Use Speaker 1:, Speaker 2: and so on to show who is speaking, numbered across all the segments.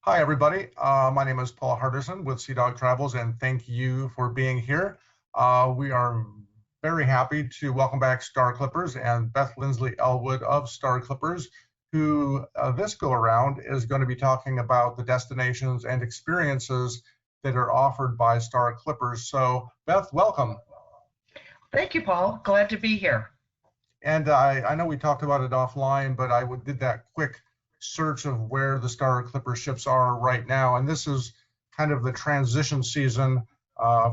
Speaker 1: Hi, everybody. My name is Paul Hardison with Seadog Travels, and thank you for being here. We are very happy to welcome back Star Clippers and Beth Lindsley Elwood of Star Clippers, who this go around is going to be talking about the destinations and experiences that are offered by Star Clippers. So, Beth, welcome.
Speaker 2: Thank you, Paul. Glad to be here.
Speaker 1: And I know we talked about it offline, but did that quick search of where the Star Clipper ships are right now. And this is kind of the transition season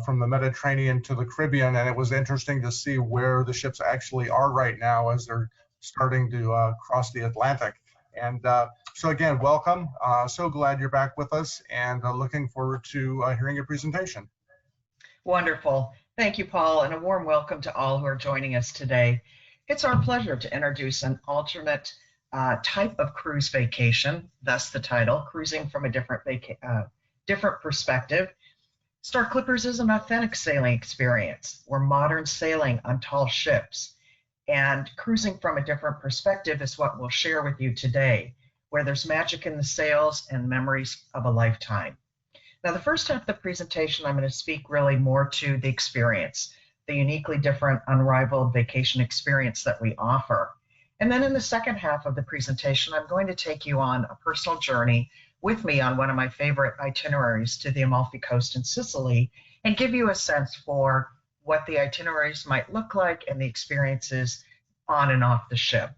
Speaker 1: from the Mediterranean to the Caribbean. And it was interesting to see where the ships actually are right now as they're starting to cross the Atlantic. And so again, welcome. So glad you're back with us and looking forward to hearing your presentation.
Speaker 2: Wonderful. Thank you, Paul, and a warm welcome to all who are joining us today. It's our pleasure to introduce an alternate type of cruise vacation, thus the title, Cruising from a Different Perspective. Star Clippers is an authentic sailing experience. We're modern sailing on tall ships, and cruising from a different perspective is what we'll share with you today, where there's magic in the sails and memories of a lifetime. Now, the first half of the presentation, I'm going to speak really more to the experience, the uniquely different, unrivaled vacation experience that we offer. And then in the second half of the presentation, I'm going to take you on a personal journey with me on one of my favorite itineraries to the Amalfi Coast in Sicily and give you a sense for what the itineraries might look like and the experiences on and off the ship.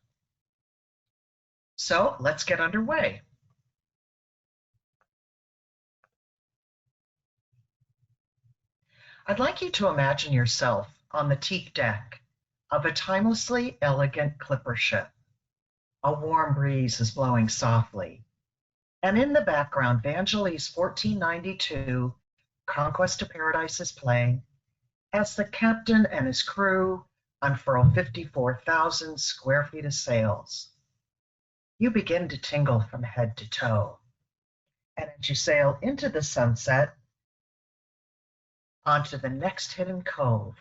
Speaker 2: So let's get underway. I'd like you to imagine yourself on the teak deck of a timelessly elegant clipper ship. A warm breeze is blowing softly, and in the background, Vangelis' 1492 Conquest of Paradise is playing as the captain and his crew unfurl 54,000 square feet of sails. You begin to tingle from head to toe, and as you sail into the sunset, onto the next hidden cove,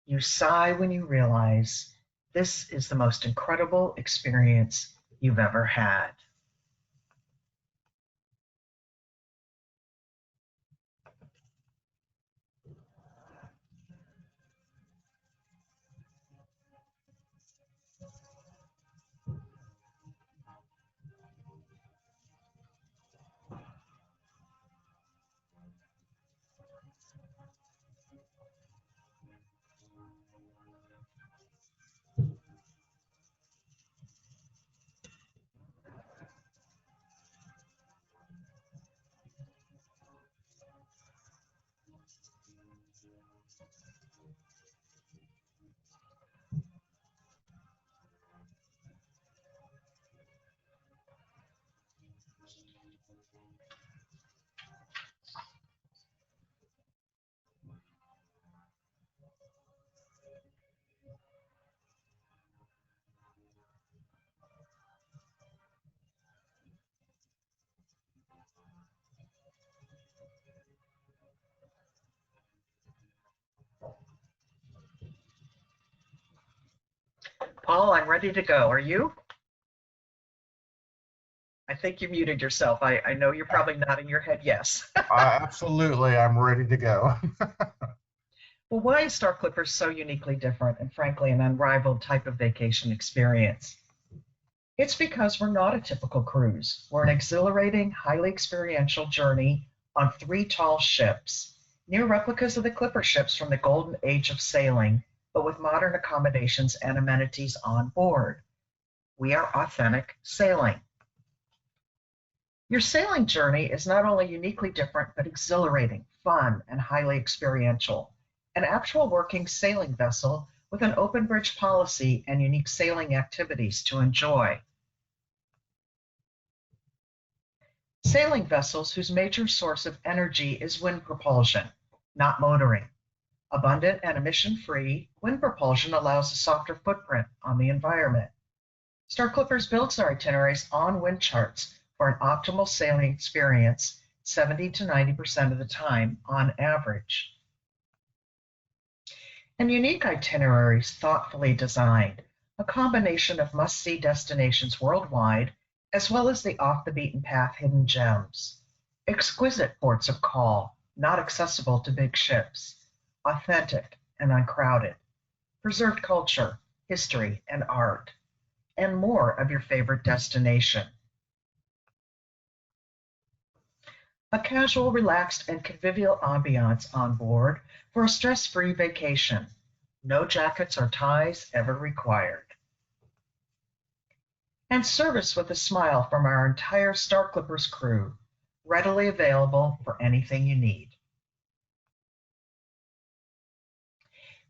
Speaker 2: you sigh when you realize this is the most incredible experience you've ever had. Paul, I'm ready to go. Are you? I think you muted yourself. I know you're probably nodding your head yes.
Speaker 1: Absolutely, I'm ready to go.
Speaker 2: Well, why is Star Clippers so uniquely different and frankly an unrivaled type of vacation experience? It's because we're not a typical cruise. We're an exhilarating, highly experiential journey on three tall ships, near replicas of the Clipper ships from the golden age of sailing, but with modern accommodations and amenities on board. We are authentic sailing. Your sailing journey is not only uniquely different, but exhilarating, fun, and highly experiential. An actual working sailing vessel with an open bridge policy and unique sailing activities to enjoy. Sailing vessels whose major source of energy is wind propulsion, not motoring. Abundant and emission-free, wind propulsion allows a softer footprint on the environment. Star Clippers builds their itineraries on wind charts for an optimal sailing experience 70 to 90% of the time on average. And unique itineraries thoughtfully designed, a combination of must-see destinations worldwide, as well as the off-the-beaten-path hidden gems. exquisite ports of call, not accessible to big ships, authentic and uncrowded, preserved culture, history, and art, and more of your favorite destination. A casual, relaxed, and convivial ambiance on board for a stress-free vacation. No jackets or ties ever required. And service with a smile from our entire Star Clippers crew, readily available for anything you need.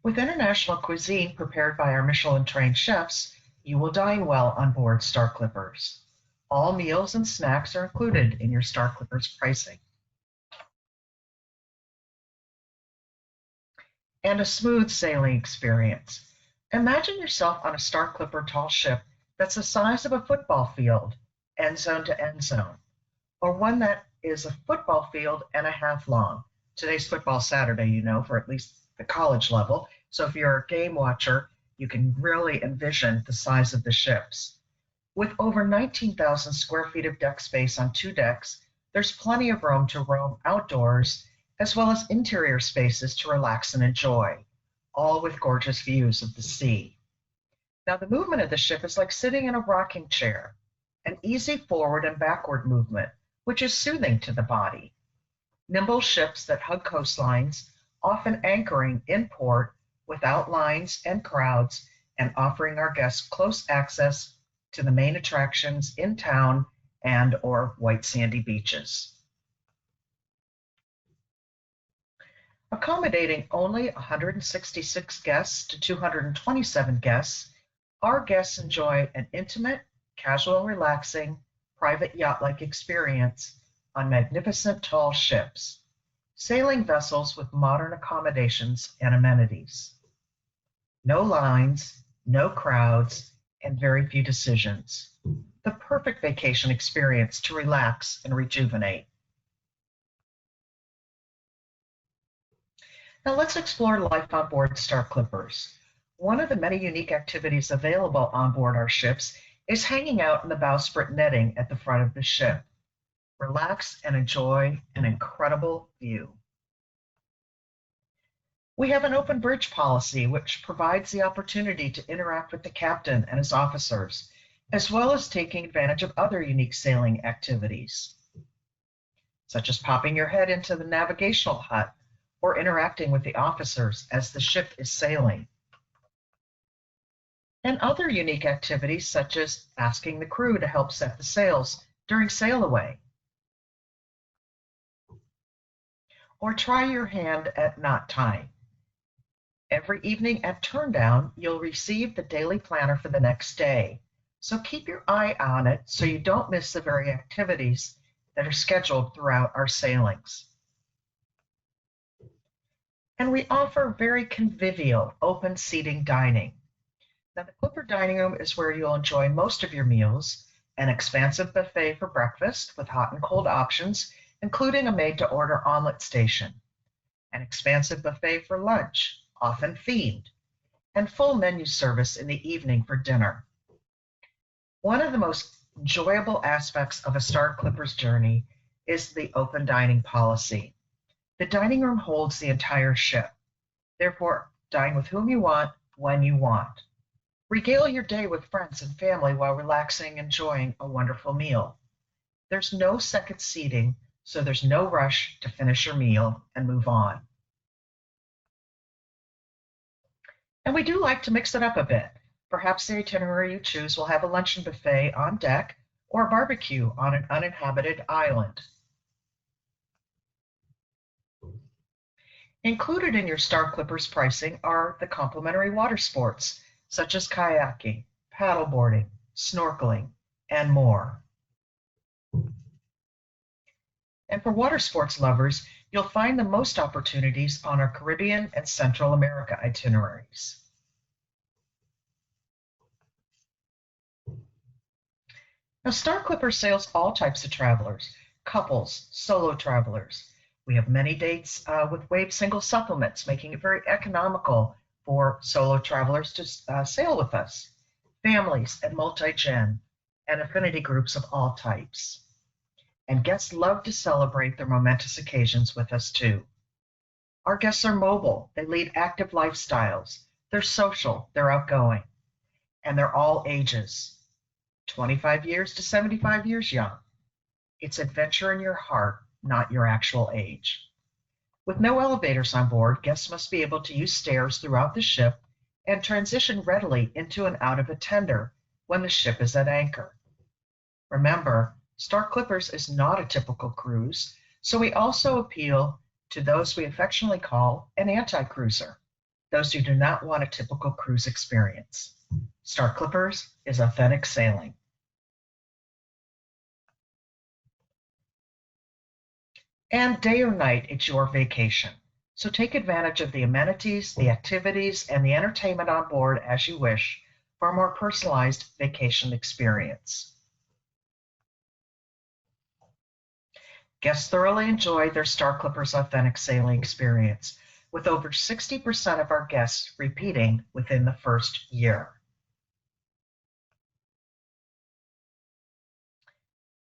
Speaker 2: With international cuisine prepared by our Michelin-trained chefs, you will dine well on board Star Clippers. All meals and snacks are included in your Star Clippers pricing. And a smooth sailing experience. Imagine yourself on a Star Clipper tall ship that's the size of a football field, end zone to end zone, or one that is a football field and a half long. Today's football Saturday, you know, for at least the college level. So if you're a game watcher, you can really envision the size of the ships. With over 19,000 square feet of deck space on 2 decks, there's plenty of room to roam outdoors, as well as interior spaces to relax and enjoy, all with gorgeous views of the sea. Now, the movement of the ship is like sitting in a rocking chair, an easy forward and backward movement, which is soothing to the body. Nimble ships that hug coastlines, often anchoring in port without lines and crowds, and offering our guests close access to the main attractions in town and or white sandy beaches. Accommodating only 166 guests to 227 guests, our guests enjoy an intimate, casual, relaxing, private yacht-like experience on magnificent tall ships, sailing vessels with modern accommodations and amenities. No lines, no crowds, and very few decisions. The perfect vacation experience to relax and rejuvenate. Now let's explore life on board Star Clippers. One of the many unique activities available on board our ships is hanging out in the bowsprit netting at the front of the ship. Relax and enjoy an incredible view. We have an open bridge policy, which provides the opportunity to interact with the captain and his officers, as well as taking advantage of other unique sailing activities, such as popping your head into the navigational hut or interacting with the officers as the ship is sailing. And other unique activities, such as asking the crew to help set the sails during sail away, or try your hand at knot tying. Every evening at turndown, you'll receive the daily planner for the next day. So keep your eye on it so you don't miss the very activities that are scheduled throughout our sailings. And we offer very convivial, open seating dining. Now, the Clipper dining room is where you'll enjoy most of your meals, an expansive buffet for breakfast with hot and cold options, including a made-to-order omelet station, an expansive buffet for lunch, often themed, and full menu service in the evening for dinner. One of the most enjoyable aspects of a Star Clippers journey is the open dining policy. The dining room holds the entire ship. Therefore, dine with whom you want, when you want. Regale your day with friends and family while relaxing and enjoying a wonderful meal. There's no second seating, so there's no rush to finish your meal and move on. And we do like to mix it up a bit. Perhaps the itinerary you choose will have a luncheon buffet on deck or a barbecue on an uninhabited island. Included in your Star Clippers pricing are the complimentary water sports, such as kayaking, paddleboarding, snorkeling, and more. And for water sports lovers, you'll find the most opportunities on our Caribbean and Central America itineraries. Now, Star Clipper sails all types of travelers, couples, solo travelers. We have many dates with wave single supplements, making it very economical for solo travelers to sail with us, families and multi-gen, and affinity groups of all types. and guests love to celebrate their momentous occasions with us too. Our guests are mobile, they lead active lifestyles, they're social, they're outgoing, and they're all ages, 25 years to 75 years young. It's adventure in your heart, not your actual age. With no elevators on board, guests must be able to use stairs throughout the ship and transition readily into and out of a tender when the ship is at anchor. Remember, Star Clippers is not a typical cruise, so we also appeal to those we affectionately call an anti-cruiser, those who do not want a typical cruise experience. Star Clippers is authentic sailing. And day or night, it's your vacation. So take advantage of the amenities, the activities, and the entertainment on board as you wish for a more personalized vacation experience. Guests thoroughly enjoy their Star Clippers authentic sailing experience, with over 60% of our guests repeating within the first year.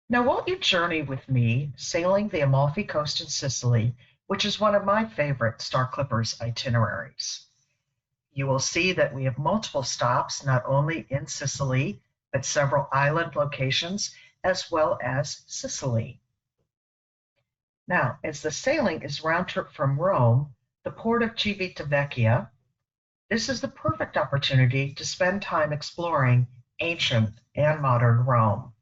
Speaker 2: Now, won't you journey with me sailing the Amalfi Coast in Sicily, which is one of my favorite Star Clippers itineraries? You will see that we have multiple stops, not only in Sicily, but several island locations, as well as Sicily. Now, as the sailing is round trip from Rome, the port of Civitavecchia, this is the perfect opportunity to spend time exploring ancient and modern Rome.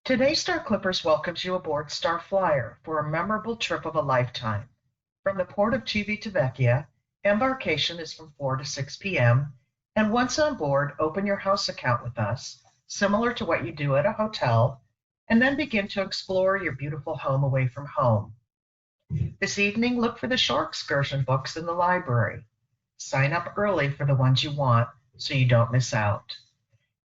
Speaker 2: Today, Star Clippers welcomes you aboard Star Flyer for a memorable trip of a lifetime. From the port of Civitavecchia, embarkation is from 4 to 6 p.m., and once on board, open your house account with us, similar to what you do at a hotel, and then begin to explore your beautiful home away from home. This evening, look for the shore excursion books in the library. Sign up early for the ones you want so you don't miss out.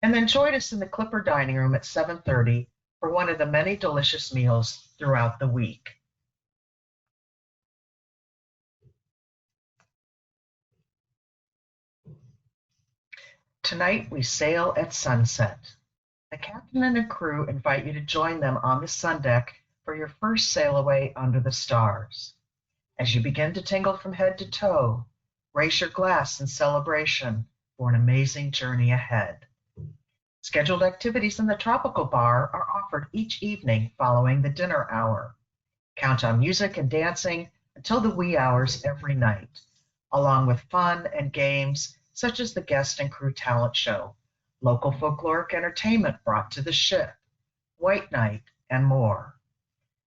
Speaker 2: And then join us in the Clipper dining room at 7:30 for one of the many delicious meals throughout the week. Tonight, we sail at sunset. The captain and the crew invite you to join them on the sun deck for your first sail away under the stars. As you begin to tingle from head to toe, raise your glass in celebration for an amazing journey ahead. Scheduled activities in the tropical bar are offered each evening following the dinner hour. Count on music and dancing until the wee hours every night, along with fun and games such as the guest and crew talent show, local folkloric entertainment brought to the ship, White Night, and more.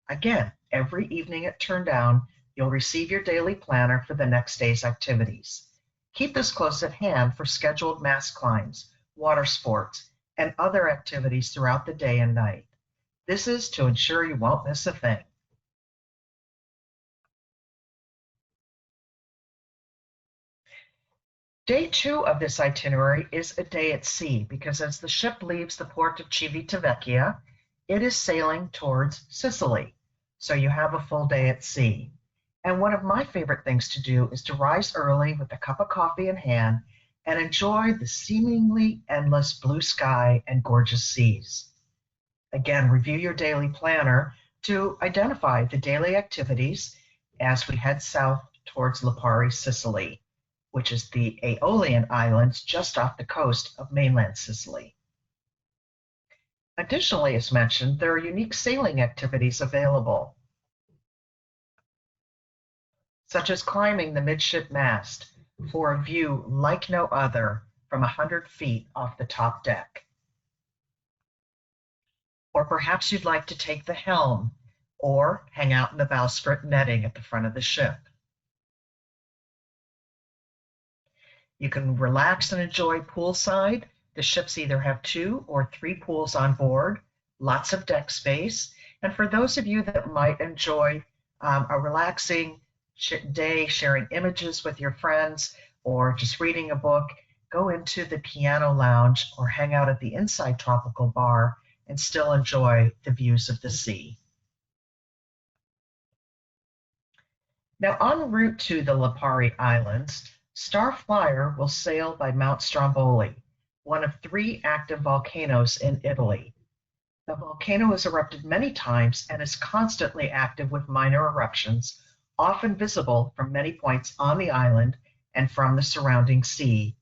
Speaker 2: Again, every evening at Turndown, you'll receive your daily planner for the next day's activities. Keep this close at hand for scheduled mast climbs, water sports, and other activities throughout the day and night. This is to ensure you won't miss a thing. Day 2 of this itinerary is a day at sea because as the ship leaves the port of Civitavecchia, it is sailing towards Sicily, so you have a full day at sea. And one of my favorite things to do is to rise early with a cup of coffee in hand and enjoy the seemingly endless blue sky and gorgeous seas. Again, review your daily planner to identify the daily activities as we head south towards Lipari, Sicily, which is the Aeolian Islands just off the coast of mainland Sicily. Additionally, as mentioned, there are unique sailing activities available, such as climbing the midship mast for a view like no other from 100 feet off the top deck. Or perhaps you'd like to take the helm or hang out in the bowsprit netting at the front of the ship. You can relax and enjoy poolside. The ships either have 2 or 3 pools on board, lots of deck space. And for those of you that might enjoy a relaxing day sharing images with your friends or just reading a book, go into the piano lounge or hang out at the inside tropical bar and still enjoy the views of the sea. Now, en route to the Lipari Islands, Star Flyer will sail by Mount Stromboli, one of 3 active volcanoes in Italy. The volcano has erupted many times and is constantly active with minor eruptions, often visible from many points on the island and from the surrounding sea,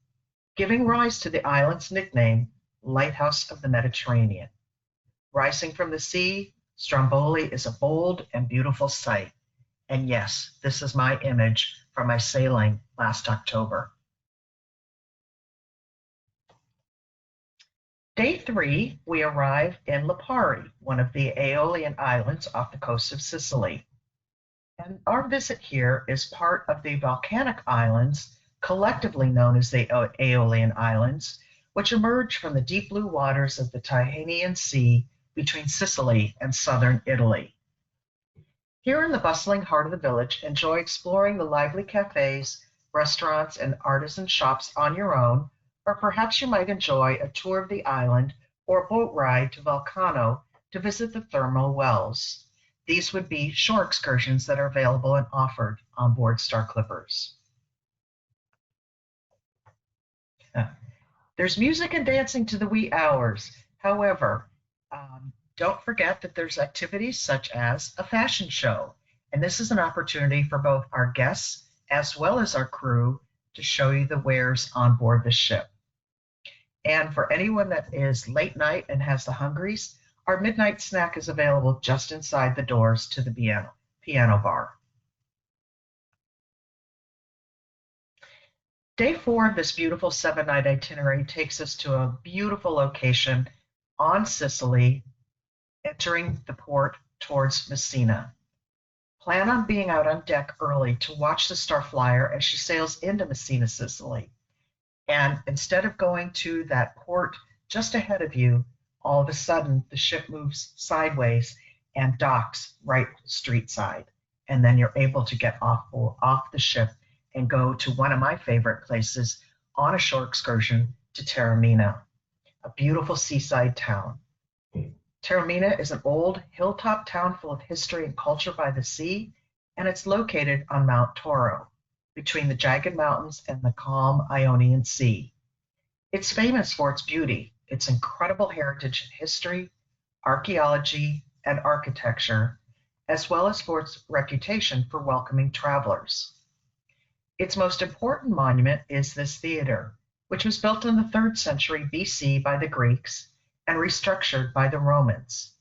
Speaker 2: giving rise to the island's nickname, Lighthouse of the Mediterranean. Rising from the sea, Stromboli is a bold and beautiful sight. And yes, this is my image from my sailing last October. Day 3, we arrive in Lipari, one of the Aeolian Islands off the coast of Sicily. And our visit here is part of the volcanic islands, collectively known as the Aeolian Islands, which emerge from the deep blue waters of the Tyrrhenian Sea between Sicily and southern Italy. Here in the bustling heart of the village, enjoy exploring the lively cafes, restaurants, and artisan shops on your own, or perhaps you might enjoy a tour of the island or a boat ride to Vulcano to visit the thermal wells. These would be shore excursions that are available and offered on board Star Clippers. There's music and dancing to the wee hours. However, don't forget that there's activities such as a fashion show, and this is an opportunity for both our guests as well as our crew to show you the wares on board the ship. And for anyone that is late night and has the hungries, our midnight snack is available just inside the doors to the piano bar. Day 4 of this beautiful 7-night itinerary takes us to a beautiful location on Sicily, entering the port towards Messina. Plan on being out on deck early to watch the Star Flyer as she sails into Messina, Sicily. And instead of going to that port just ahead of you, all of a sudden the ship moves sideways and docks right street side. And then you're able to get off the ship and go to one of my favorite places on a shore excursion to Taormina, a beautiful seaside town. Taormina is an old hilltop town full of history and culture by the sea, and it's located on Mount Toro, between the jagged mountains and the calm Ionian Sea. It's famous for its beauty, its incredible heritage and history, archaeology, and architecture, as well as for its reputation for welcoming travelers. Its most important monument is this theater, which was built in the 3rd century BC by the Greeks and restructured by the Romans.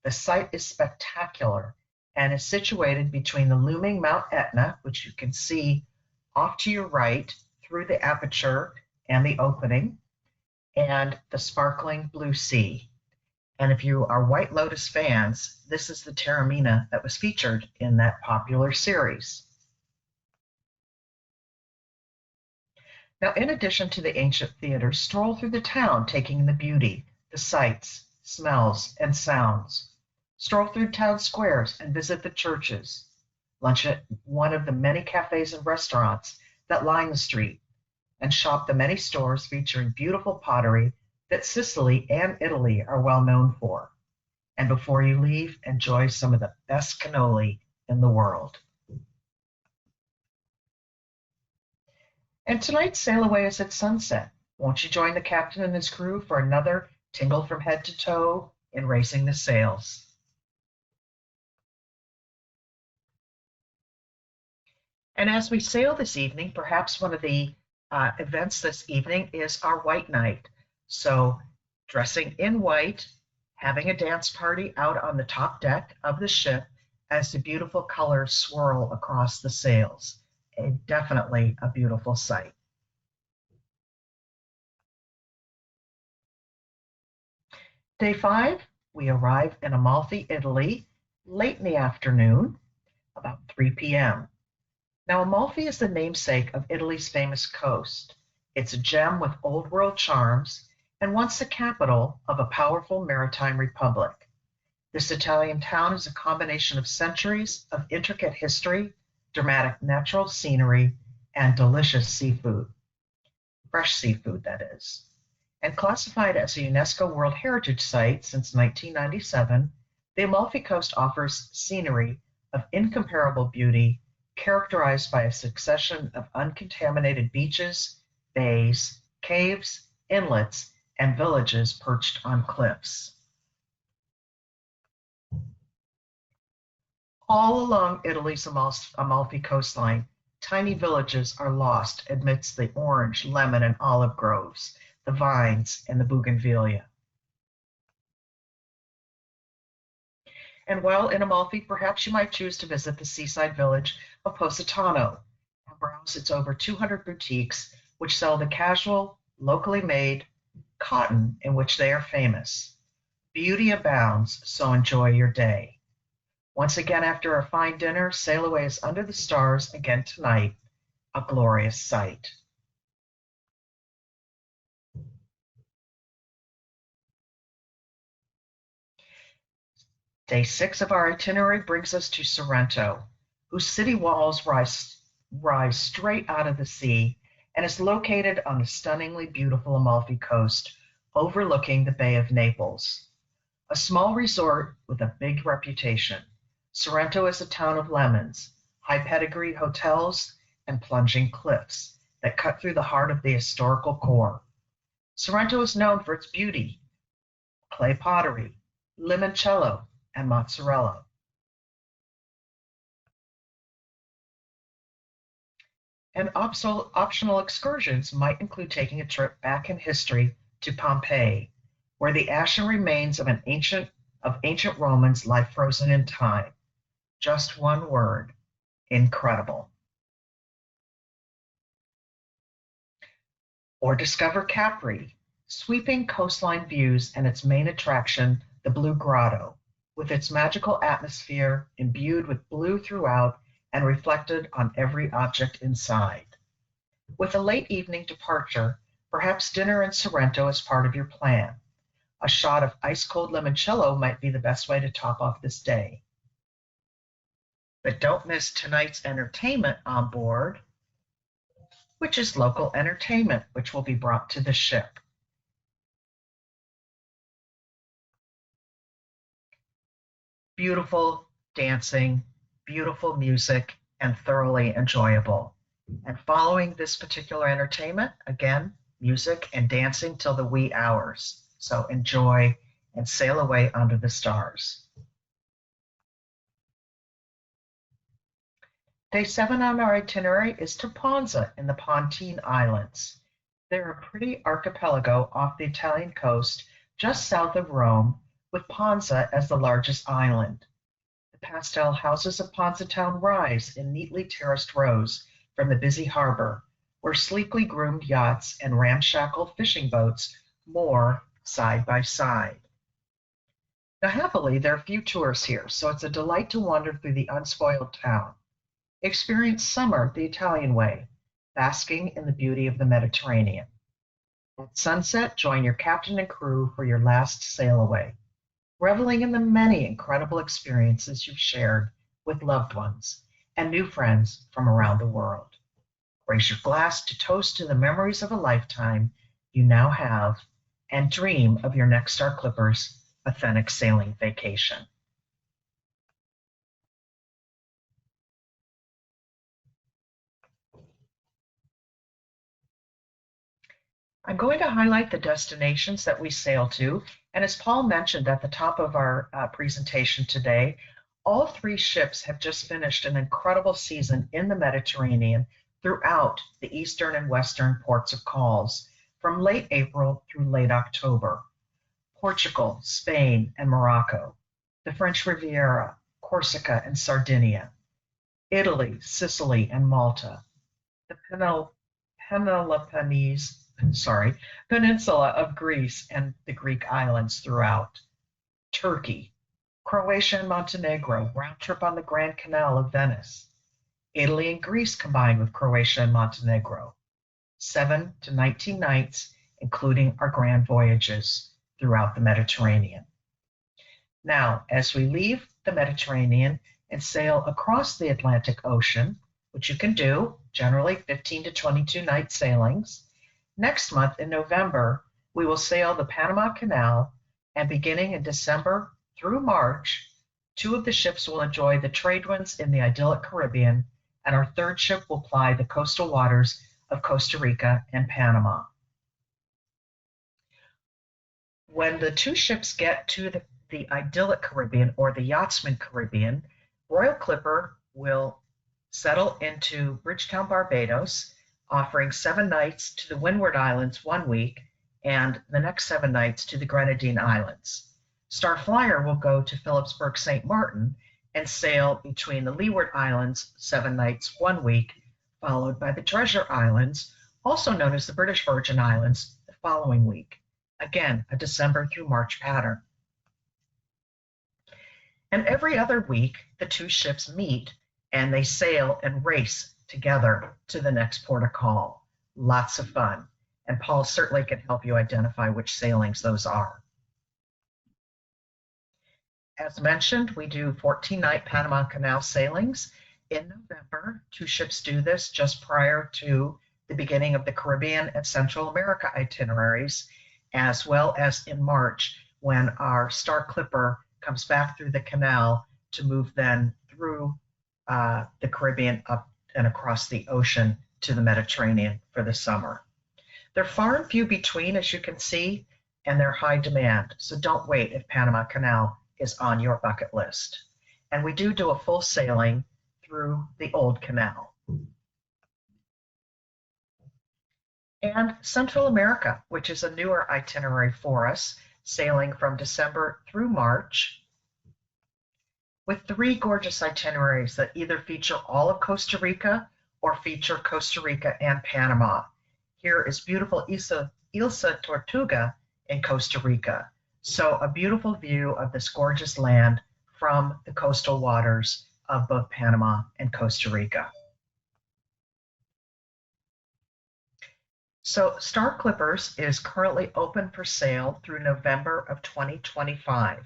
Speaker 2: The site is spectacular and is situated between the looming Mount Etna, which you can see off to your right through the aperture and the opening, and the sparkling blue sea. And if you are White Lotus fans, this is the Taormina that was featured in that popular series. Now, in addition to the ancient theater, stroll through the town, taking in the beauty, the sights, smells, and sounds. Stroll through town squares and visit the churches. Lunch at one of the many cafes and restaurants that line the street, and shop the many stores featuring beautiful pottery that Sicily and Italy are well known for. And before you leave, enjoy some of the best cannoli in the world. And tonight's sail away is at sunset. Won't you join the captain and his crew for another tingle from head to toe in raising the sails? And as we sail this evening, perhaps one of the events this evening is our white night. So dressing in white, having a dance party out on the top deck of the ship as the beautiful colors swirl across the sails. Definitely a beautiful sight. Day 5, we arrive in Amalfi, Italy, late in the afternoon, about 3 p.m. Now, Amalfi is the namesake of Italy's famous coast. It's a gem with old world charms and once the capital of a powerful maritime republic. This Italian town is a combination of centuries of intricate history, dramatic natural scenery, and delicious seafood. Fresh seafood, that is. And classified as a UNESCO World Heritage Site since 1997, the Amalfi Coast offers scenery of incomparable beauty, characterized by a succession of uncontaminated beaches, bays, caves, inlets, and villages perched on cliffs. All along Italy's Amalfi coastline, tiny villages are lost amidst the orange, lemon, and olive groves, the vines, and the bougainvillea. And while in Amalfi, perhaps you might choose to visit the seaside village of Positano and browse its over 200 boutiques, which sell the casual, locally made cotton in which they are famous. Beauty abounds, so enjoy your day. Once again, after a fine dinner, sail away as under the stars again tonight, a glorious sight. Day 6 of our itinerary brings us to Sorrento, whose city walls rise straight out of the sea and is located on the stunningly beautiful Amalfi Coast, overlooking the Bay of Naples. A small resort with a big reputation, Sorrento is a town of lemons, high pedigree hotels, and plunging cliffs that cut through the heart of the historical core. Sorrento is known for its beauty, clay pottery, limoncello, and mozzarella. And optional excursions might include taking a trip back in history to Pompeii, where the ashen remains of ancient Romans lie frozen in time. Just one word: incredible. Or discover Capri, sweeping coastline views and its main attraction, the Blue Grotto, with its magical atmosphere imbued with blue throughout and reflected on every object inside. With a late evening departure, perhaps dinner in Sorrento is part of your plan. A shot of ice-cold limoncello might be the best way to top off this day. But don't miss tonight's entertainment on board, which is local entertainment, which will be brought to the ship. Beautiful dancing, beautiful music, and thoroughly enjoyable. And following this particular entertainment, again, music and dancing till the wee hours. So enjoy and sail away under the stars. Day 7 on our itinerary is to Ponza in the Pontine Islands. They're a pretty archipelago off the Italian coast, just south of Rome, with Ponza as the largest island. The pastel houses of Ponza town rise in neatly terraced rows from the busy harbor, where sleekly groomed yachts and ramshackle fishing boats moor side by side. Now, happily, there are few tourists here, so it's a delight to wander through the unspoiled town. Experience summer the Italian way, basking in the beauty of the Mediterranean. At sunset, join your captain and crew for your last sail away, reveling in the many incredible experiences you've shared with loved ones and new friends from around the world. Raise your glass to toast to the memories of a lifetime you now have and dream of your next Star Clippers authentic sailing vacation. I'm going to highlight the destinations that we sail to, and as Paul mentioned at the top of our presentation today, all 3 ships have just finished an incredible season in the Mediterranean throughout the eastern and western ports of calls, from late April through late October. Portugal, Spain, and Morocco, the French Riviera, Corsica, and Sardinia, Italy, Sicily, and Malta, the Peninsula of Greece and the Greek islands throughout, Turkey, Croatia and Montenegro, round trip on the Grand Canal of Venice, Italy and Greece combined with Croatia and Montenegro, 7 to 19 nights, including our grand voyages throughout the Mediterranean. Now, as we leave the Mediterranean and sail across the Atlantic Ocean, which you can do, generally 15 to 22 night sailings, next month in November, we will sail the Panama Canal, and beginning in December through March, 2 of the ships will enjoy the trade winds in the idyllic Caribbean, and our 3rd ship will ply the coastal waters of Costa Rica and Panama. When the two ships get to the idyllic Caribbean or the Yachtsman Caribbean, Royal Clipper will settle into Bridgetown, Barbados, offering 7 nights to the Windward Islands 1 week and the next 7 nights to the Grenadine Islands. Star Flyer will go to Phillipsburg, St. Martin, and sail between the Leeward Islands 7 nights 1 week, followed by the Treasure Islands, also known as the British Virgin Islands, the following week. Again, a December through March pattern. And every other week, the two ships meet and they sail and race together to the next port of call. Lots of fun. And Paul certainly can help you identify which sailings those are. As mentioned, we do 14-night Panama Canal sailings. In November, two ships do this just prior to the beginning of the Caribbean and Central America itineraries, as well as in March when our Star Clipper comes back through the canal to move then through the Caribbean up and across the ocean to the Mediterranean for the summer. They're far and few between, as you can see, and they're high demand. So don't wait if Panama Canal is on your bucket list. And we do a full sailing through the old canal. And Central America, which is a newer itinerary for us, sailing from December through March, with 3 gorgeous itineraries that either feature all of Costa Rica or feature Costa Rica and Panama. Here is beautiful Isla Tortuga in Costa Rica. So a beautiful view of this gorgeous land from the coastal waters of both Panama and Costa Rica. So Star Clippers is currently open for sale through November of 2025.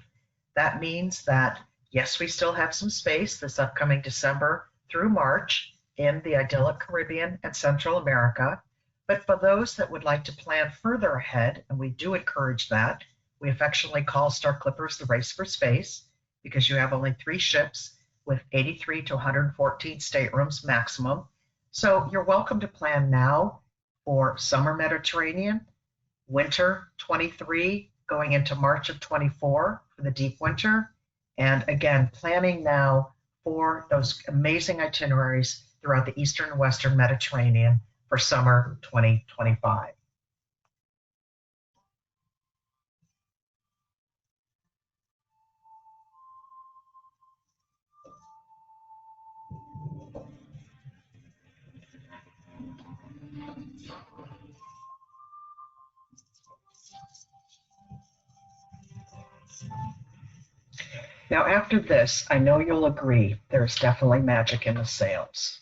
Speaker 2: That means that, yes, we still have some space this upcoming December through March in the idyllic Caribbean and Central America. But for those that would like to plan further ahead, and we do encourage that, we affectionately call Star Clippers the race for space because you have only 3 ships with 83 to 114 staterooms maximum. So you're welcome to plan now for summer Mediterranean, winter 23, going into March of 24 for the deep winter. And again, planning now for those amazing itineraries throughout the Eastern and Western Mediterranean for summer 2025. Now, after this, I know you'll agree there's definitely magic in the sails.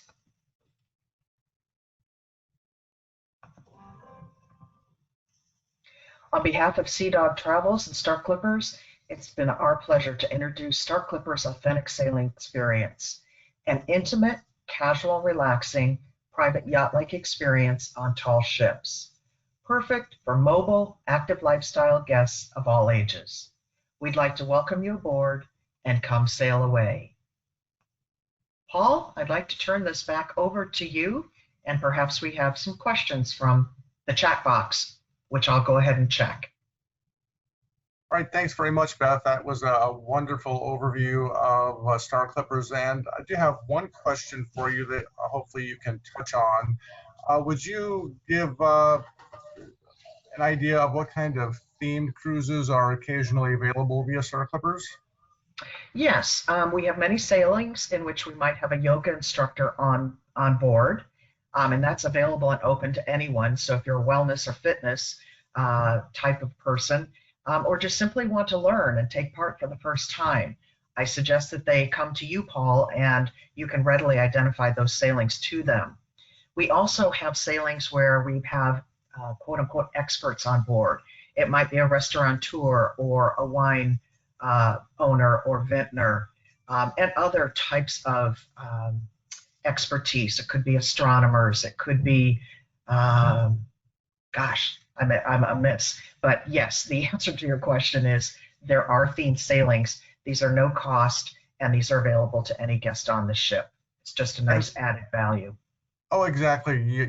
Speaker 2: On behalf of Seadog Travels and Star Clippers, it's been our pleasure to introduce Star Clippers' authentic sailing experience, an intimate, casual, relaxing, private yacht-like experience on tall ships. Perfect for mobile, active lifestyle guests of all ages. We'd like to welcome you aboard and come sail away. Paul, I'd like to turn this back over to you, and perhaps we have some questions from the chat box, which I'll go ahead and check.
Speaker 1: All right, thanks very much, Beth. That was a wonderful overview of Star Clippers, and I do have one question for you that hopefully you can touch on. Would you give an idea of what kind of themed cruises are occasionally available via Star Clippers?
Speaker 2: Yes, we have many sailings in which we might have a yoga instructor on board, and that's available and open to anyone. So if you're a wellness or fitness type of person, or just simply want to learn and take part for the first time, I suggest that they come to you, Paul, and you can readily identify those sailings to them. We also have sailings where we have quote unquote experts on board. It might be a restaurateur or a wine owner or vintner, and other types of expertise. It could be astronomers. It could be, gosh, I'm a miss. But yes, the answer to your question is there are themed sailings. These are no cost, and these are available to any guest on the ship. It's just a nice added value.
Speaker 1: Oh, exactly. You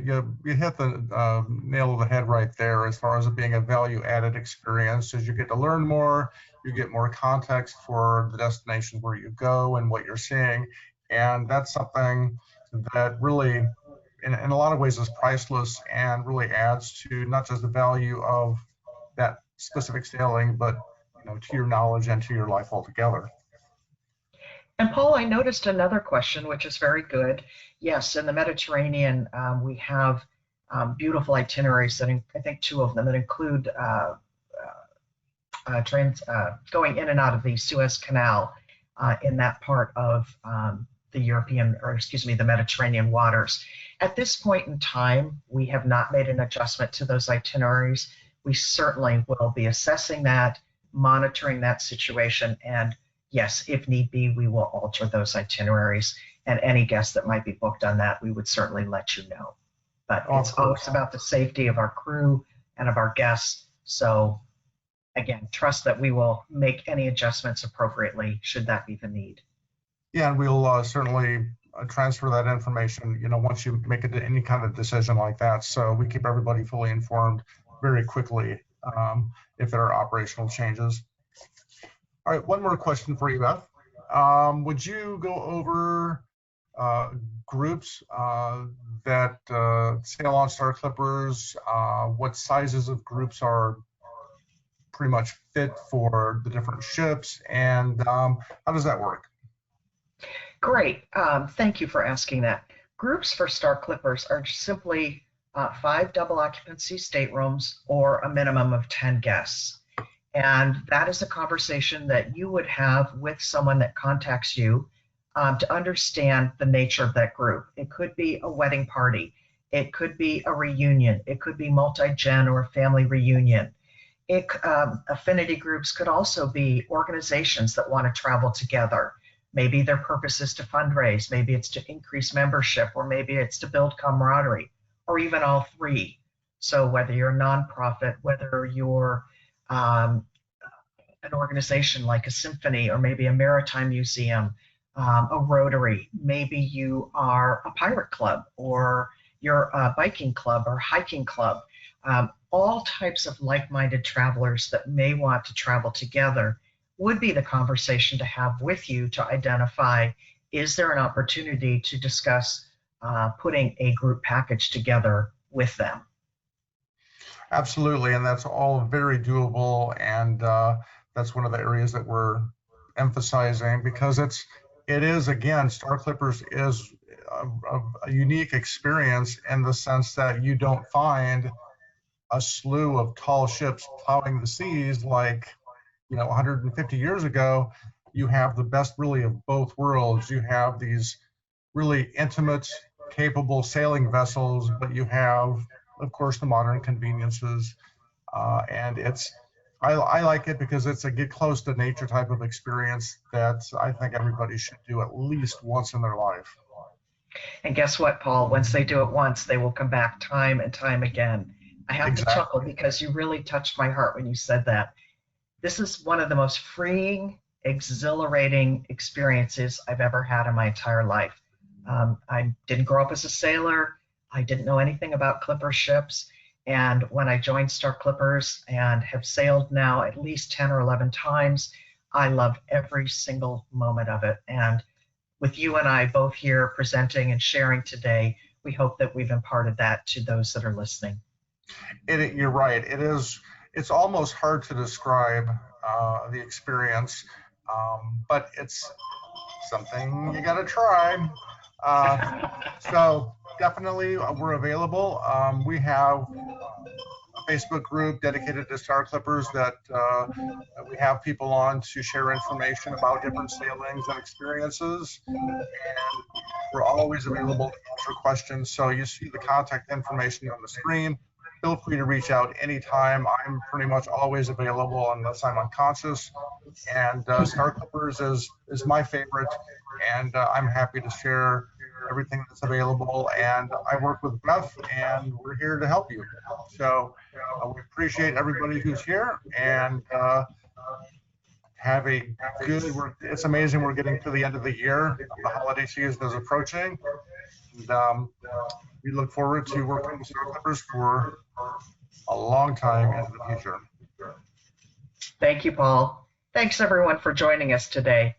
Speaker 1: hit the nail of the head right there as far as it being a value added experience. As you get to learn more, you get more context for the destination where you go and what you're seeing. And that's something that really, in a lot of ways, is priceless and really adds to not just the value of that specific sailing, but to your knowledge and to your life altogether.
Speaker 2: And Paul, I noticed another question, which is very good. Yes, in the Mediterranean, we have beautiful itineraries that I think two of them that include going in and out of the Suez Canal in that part of the European, or excuse me, the Mediterranean waters. At this point in time, we have not made an adjustment to those itineraries. We certainly will be assessing that, monitoring that situation, and yes, if need be, we will alter those itineraries. And any guests that might be booked on that, we would certainly let you know. But
Speaker 1: Oh,
Speaker 2: it's
Speaker 1: of
Speaker 2: always
Speaker 1: course.
Speaker 2: about the safety of our crew and of our guests. So again, trust that we will make any adjustments appropriately should that be the need.
Speaker 1: Yeah, and we'll certainly transfer that information, once you make any kind of decision like that. So we keep everybody fully informed very quickly if there are operational changes. All right, one more question for you, Beth. Would you go over uh, groups that sail on Star Clippers? What sizes of groups are pretty much fit for the different ships, and how does that work?
Speaker 2: Great. Thank you for asking that. Groups for Star Clippers are simply 5 double occupancy staterooms or a minimum of 10 guests. And that is a conversation that you would have with someone that contacts you to understand the nature of that group. It could be a wedding party, it could be a reunion, it could be multi-gen or a family reunion. Affinity groups could also be organizations that want to travel together. Maybe their purpose is to fundraise, maybe it's to increase membership, or maybe it's to build camaraderie, or even all three. So whether you're a nonprofit, whether you're um, an organization like a symphony, or maybe a maritime museum, a Rotary, maybe you are a pirate club, or you're a biking club or hiking club. All types of like-minded travelers that may want to travel together would be the conversation to have with you to identify, is there an opportunity to discuss putting a group package together with them?
Speaker 1: Absolutely, and that's all very doable, and that's one of the areas that we're emphasizing because it is again, Star Clippers is a unique experience in the sense that you don't find a slew of tall ships plowing the seas like 150 years ago. You have the best really of both worlds. You have these really intimate, capable sailing vessels, but you have, of course, the modern conveniences. And I like it because it's a get close to nature type of experience that I think everybody should do at least once in their life.
Speaker 2: And guess what, Paul? Once they do it once, they will come back time and time again. I have to chuckle
Speaker 1: Exactly.
Speaker 2: because you really touched my heart when you said that. This is one of the most freeing, exhilarating experiences I've ever had in my entire life. I didn't grow up as a sailor. I didn't know anything about clipper ships. And when I joined Star Clippers and have sailed now at least 10 or 11 times, I love every single moment of it. And with you and I both here presenting and sharing today, we hope that we've imparted that to those that are listening.
Speaker 1: You're right. It's almost hard to describe the experience, but it's something you got to try. Uh, so definitely we're available. We have a Facebook group dedicated to Star Clippers that we have people on to share information about different sailings and experiences. And we're always available to answer questions. So you see the contact information on the screen. Feel free to reach out anytime. I'm pretty much always available unless I'm unconscious. And Star Clippers is my favorite, and I'm happy to share everything that's available. And I work with Beth, and we're here to help you. So we appreciate everybody who's here, and have a good. It's amazing we're getting to the end of the year. The holiday season is approaching. And, we look forward to working with Star Clippers for a long time into the future.
Speaker 2: Thank you, Paul. Thanks everyone for joining us today.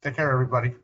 Speaker 1: Take care, everybody.